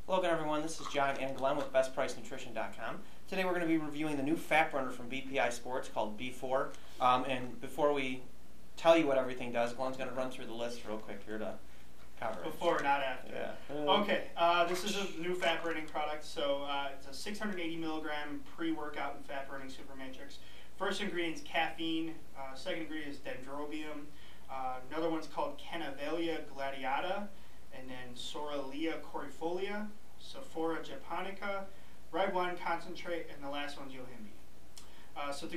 Hello again, everyone. This is John and Glenn with BestPriceNutrition.com. Today we're going to be reviewing the new fat burner from BPI Sports called B4. And before we tell you what everything does, Glenn's going to run through the list real quick here to cover it. Before, not after. Yeah. Okay, this is a new fat burning product. So it's a 680 milligram pre-workout and fat burning super matrix. First ingredient is caffeine. Second ingredient is dendrobium. Another one's called Cannavelia gladiata, and then Sorrelia corifolia, Sophora japonica, red wine concentrate, and the last one's yohimbe. So to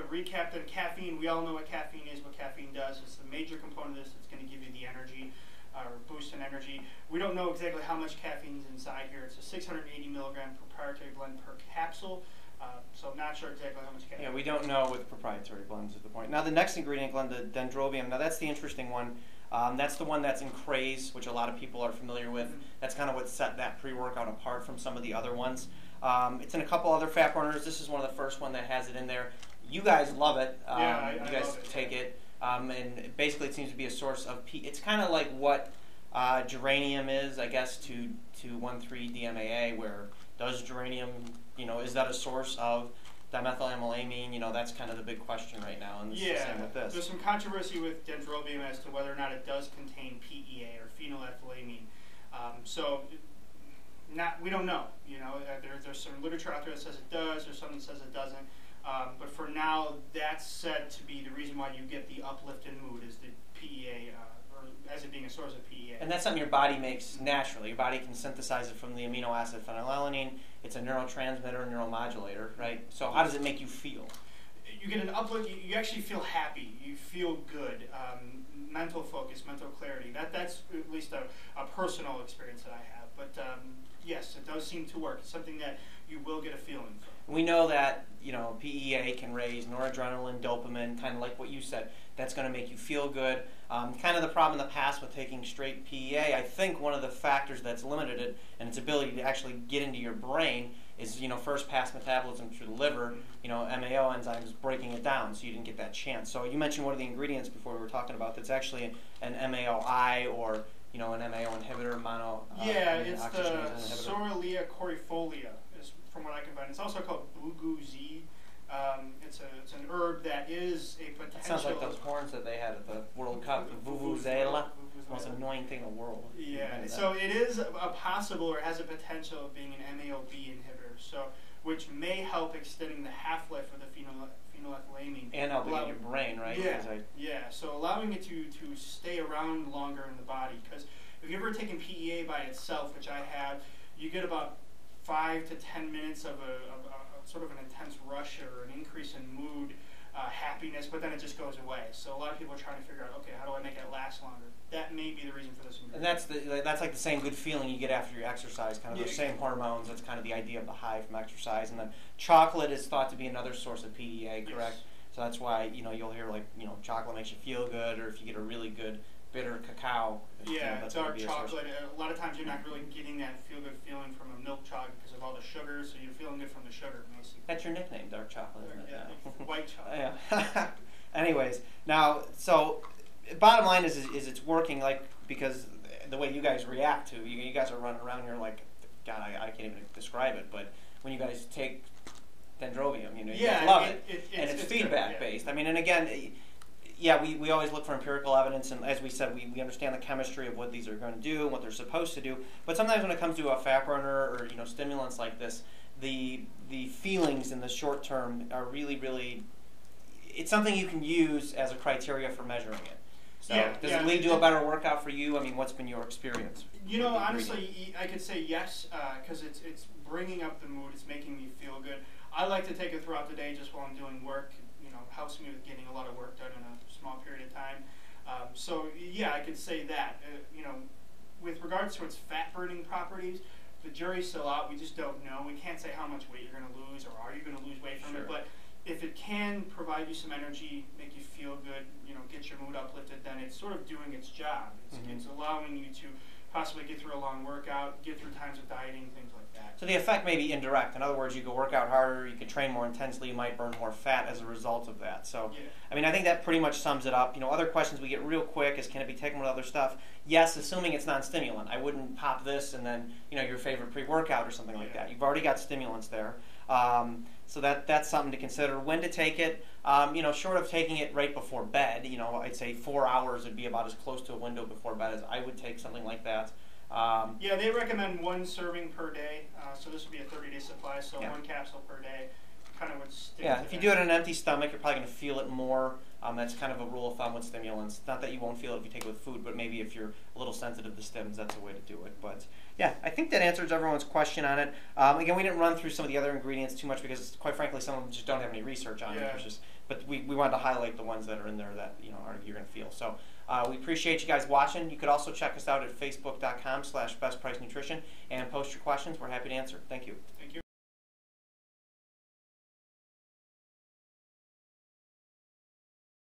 recap, the caffeine, we all know what caffeine is, what caffeine does. It's the major component of this. It's going to give you the energy, or boost in energy. We don't know exactly how much caffeine is inside here. It's a 680 milligram proprietary blend per capsule. So I'm not sure exactly how much caffeine. Yeah, we don't know with proprietary blends at the point. Now the next ingredient, Glenn, the dendrobium. Now that's the interesting one. That's the one that's in craze, which a lot of people are familiar with. That's kind of what set that pre-workout apart from some of the other ones. It's in a couple other fat burners. This is one of the first one that has it in there. You guys love it. I you guys love it, take it. And basically it seems to be a source of it's kind of like what geranium is, I guess, to 1,3-DMAA, where does geranium, is that a source of dimethylamylamine? That's kind of the big question right now, and it's the same with this. There's some controversy with dendrobium as to whether or not it does contain PEA or phenylethylamine. We don't know. There's some literature out there that says it does, there's some that says it doesn't. But for now, that's said to be the reason why you get the uplift in mood is the PEA, or as it being a source of PEA. And that's something your body makes naturally. Your body can synthesize it from the amino acid phenylalanine. It's a neurotransmitter, neuromodulator, right? So how does it make you feel? You get an uplift. You actually feel happy. You feel good. Mental focus, mental clarity. That's at least a personal experience that I have. But yes, it does seem to work. It's something that you will get a feeling from. We know that PEA can raise noradrenaline, dopamine, kind of like what you said. That's going to make you feel good. Kind of the problem in the past with taking straight PEA, I think one of the factors that's limited it and its ability to actually get into your brain is, first pass metabolism through the liver, MAO enzymes breaking it down, so you didn't get that chance. So you mentioned one of the ingredients before we were talking about that's actually an MAOI or an MAO inhibitor, it's the Sorrelia corifolia, is from what I can find. It's also called Bugu-Z. It's an herb that is a potential. It sounds like those horns that they had at the World Cup, the Vuvuzela. Most annoying thing in the world. Yeah, so it is a possible, or has a potential of being an MAOB inhibitor, which may help extending the half-life of the phenylethylamine. And helping in your brain, right? Yeah, so allowing it to stay around longer in the body. Because if you've ever taken PEA by itself, which I have, you get about 5 to 10 minutes of a sort of an intense rush or an increase in mood, happiness, but then it just goes away. So a lot of people are trying to figure out, okay, how do I make it last longer? That may be the reason for this ingredient. And that's like the same good feeling you get after your exercise, kind of those same hormones. That's kind of the idea of the high from exercise. And then chocolate is thought to be another source of PEA, correct? Yes. So that's why you'll hear chocolate makes you feel good, or if you get a really good bitter cacao. Dark chocolate. A lot of times you're not really getting that feel-good feeling from a milk chocolate because of all the sugar, so you're feeling good from the sugar, mostly. That's your nickname, dark chocolate, isn't it? Yeah, white chocolate. Yeah. Anyways, now, so bottom line is it's working, because the way you guys react to, you guys are running around here like, God, I can't even describe it, but when you guys take dendrobium, you guys love it. It's feedback-based. I mean, and again, we always look for empirical evidence, and as we said, we understand the chemistry of what these are going to do and what they're supposed to do. But sometimes when it comes to a fat burner or stimulants like this, the feelings in the short term are really, really, it's something you can use as a criteria for measuring it. So does it lead to a better workout for you? I mean, what's been your experience? Honestly, I could say yes, because it's bringing up the mood. It's making me feel good. I like to take it throughout the day just while I'm doing work. Helps me with getting a lot of work done in a small period of time. I could say that. With regards to its fat-burning properties, the jury's still out. We just don't know. We can't say how much weight you're going to lose, or are you going to lose weight from it. But if it can provide you some energy, make you feel good, get your mood uplifted, then it's sort of doing its job. It's allowing you to possibly get through a long workout, get through times of dieting, things like that. So the effect may be indirect. In other words, you can work out harder, you can train more intensely, you might burn more fat as a result of that. So, Yeah. I mean, I think that pretty much sums it up. You know, other questions we get real quick is, can it be taken with other stuff? Yes, assuming it's non-stimulant. I wouldn't pop this and then, you know, your favorite pre-workout or something like that. You've already got stimulants there. So that's something to consider. When to take it, you know, short of taking it right before bed, you know, I'd say 4 hours would be about as close to a window before bed as I would take something like that. Yeah, they recommend 1 serving per day, so this would be a 30-day supply, so Yeah. 1 capsule per day kind of would stick Yeah, to if you that. do it on an empty stomach, you're probably going to feel it more. That's kind of a rule of thumb with stimulants. Not that you won't feel it if you take it with food, but maybe if you're a little sensitive to stims, that's a way to do it. But yeah, I think that answers everyone's question on it. Again, we didn't run through some of the other ingredients too much because, quite frankly, some of them just don't have any research on it. Yeah. But we wanted to highlight the ones that are in there that, you know, you're going to feel. So we appreciate you guys watching. You could also check us out at facebook.com/bestpricenutrition and post your questions. We're happy to answer. Thank you. Thank you.